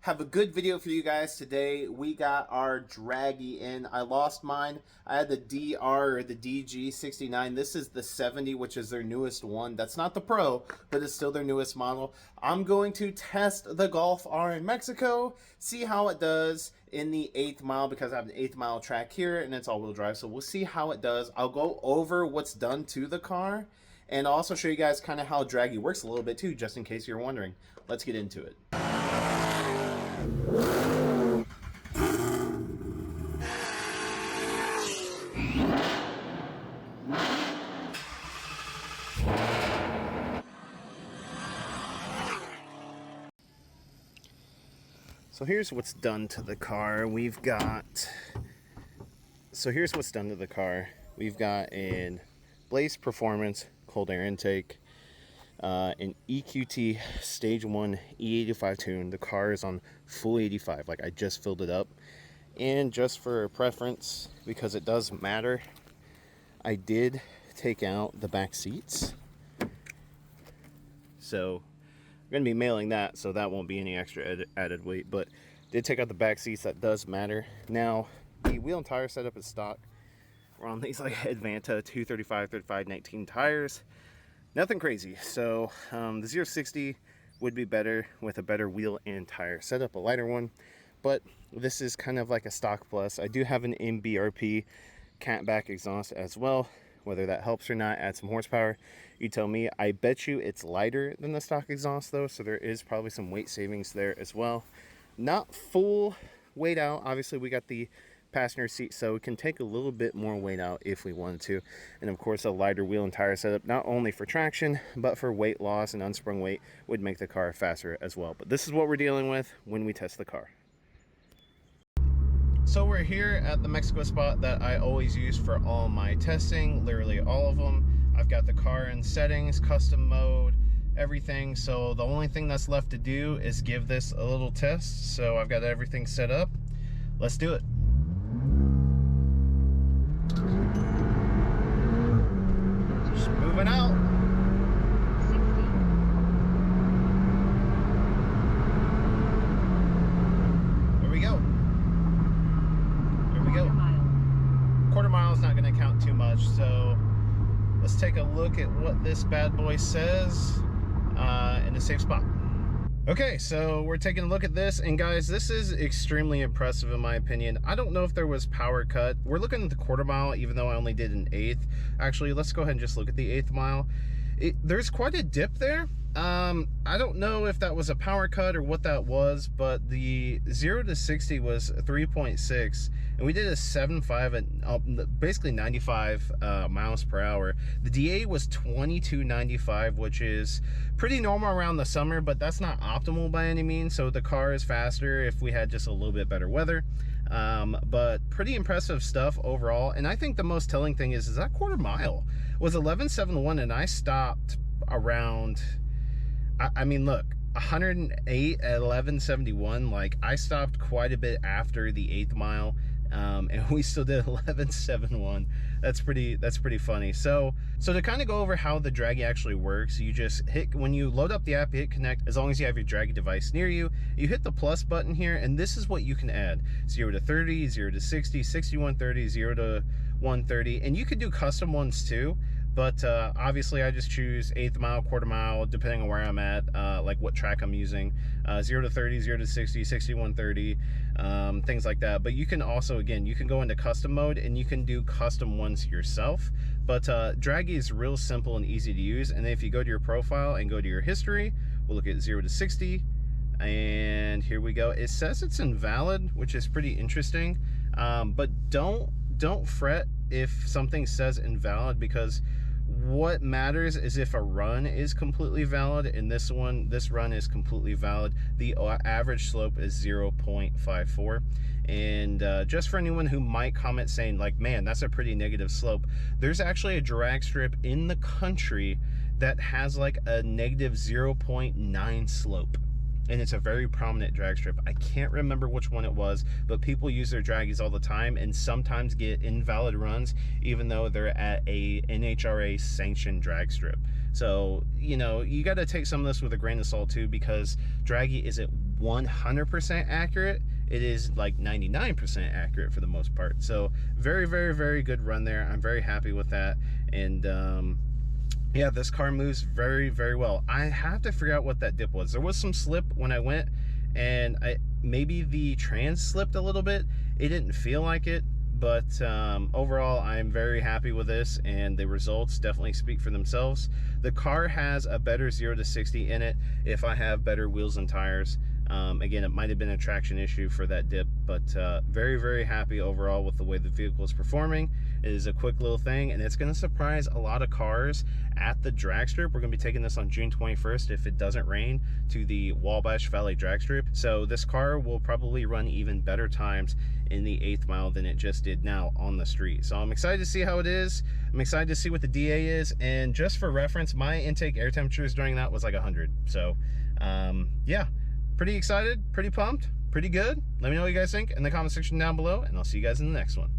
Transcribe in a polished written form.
Have a good video for you guys today. We got our draggy in. I lost mine. I had the DR or the DG69. This is the 70, which is their newest one. That's not the Pro, but it's still their newest model. I'm going to test the Golf R in Mexico, see how it does in the 8th mile, because I have an 8th mile track here and it's all-wheel drive. So we'll see how it does. I'll go over what's done to the car, and I'll also show you guys kind of how draggy works a little bit too, just in case you're wondering. Let's get into it. So here's what's done to the car. We've got an Blaze Performance cold air intake, an EQT Stage 1 E85 tune. The car is on full 85, like I just filled it up. And just for preference, because it does matter, I did take out the back seats. So I'm going to be mailing that, so that won't be any extra added weight, but did take out the back seats. That does matter. Now, the wheel and tire setup is stock. We're on these like Advanta 235, 35, 19 tires. Nothing crazy. So the 060 would be better with a better wheel and tire setup, a lighter one. But this is kind of like a stock plus. I do have an MBRP catback exhaust as well. Whether that helps or not, add some horsepower, you tell me. I bet you it's lighter than the stock exhaust though, so there is probably some weight savings there as well. Not full weight out. Obviously we got the passenger seat, so we can take a little bit more weight out if we wanted to. And of course a lighter wheel and tire setup, not only for traction but for weight loss and unsprung weight, would make the car faster as well. But this is what we're dealing with when we test the car. So we're here at the Mexico spot that I always use for all my testing, literally all of them. I've got the car in settings, custom mode, everything. So the only thing that's left to do is give this a little test. So I've got everything set up. Let's do it. Just moving out. There we go. Quarter mile is not going to count too much, so let's take a look at what this bad boy says in a safe spot. Okay, so we're taking a look at this, and guys, this is extremely impressive in my opinion. I don't know if there was power cut. We're looking at the quarter mile, even though I only did an 8th. Actually, let's go ahead and just look at the 8th mile. There's quite a dip there. I don't know if that was a power cut or what that was, but the 0 to 60 was 3.6, and we did a 7.5 at basically 95 miles per hour. The DA was 22.95, which is pretty normal around the summer, but that's not optimal by any means. So the car is faster if we had just a little bit better weather. But pretty impressive stuff overall. And I think the most telling thing is that quarter mile was 11.71, and I stopped around, I mean, look, 108 at 11.71. Like, I stopped quite a bit after the 8th mile, and we still did 11.71. That's pretty funny. So to kind of go over how the draggy actually works, you just hit, when you load up the app, you hit connect. As long as you have your draggy device near you, you hit the plus button here, and this is what you can add: 0 to 30, 0 to 60, 60 to 130, 0 to 130, and you could do custom ones too. But obviously I just choose 8th mile, quarter mile, depending on where I'm at, like what track I'm using. 0 to 30, 0 to 60, 60 to 130, things like that. But you can also, again, you can go into custom mode and you can do custom ones yourself. But draggy is real simple and easy to use. And then if you go to your profile and go to your history, we'll look at 0 to 60. And here we go. It says it's invalid, which is pretty interesting. But don't fret if something says invalid, because what matters is if a run is completely valid, and this run is completely valid. The average slope is 0.54. And just for anyone who might comment saying like, man, that's a pretty negative slope, there's actually a drag strip in the country that has like a negative 0.9 slope. and it's a very prominent drag strip. I can't remember which one it was, but people use their draggies all the time and sometimes get invalid runs even though they're at a NHRA sanctioned drag strip. So, you know, you got to take some of this with a grain of salt too, because draggy is 100% accurate. It is like 99% accurate for the most part. So very, very, very good run there. I'm very happy with that. And yeah, this car moves very, very well. I have to figure out what that dip was. There was some slip when I went, and maybe the trans slipped a little bit. It didn't feel like it, but overall I'm very happy with this, and the results definitely speak for themselves. The car has a better 0 to 60 in it if I have better wheels and tires. Again, it might have been a traction issue for that dip, but very, very happy overall with the way the vehicle is performing. It is a quick little thing, and it's going to surprise a lot of cars at the drag strip. We're going to be taking this on June 21st, if it doesn't rain, to the Wabash Valley drag strip. So this car will probably run even better times in the 8th mile than it just did now on the street. So I'm excited to see how it is. I'm excited to see what the DA is, and just for reference, my intake air temperatures during that was like 100. So yeah, pretty excited, pretty pumped, pretty good. Let me know what you guys think in the comment section down below, and I'll see you guys in the next one.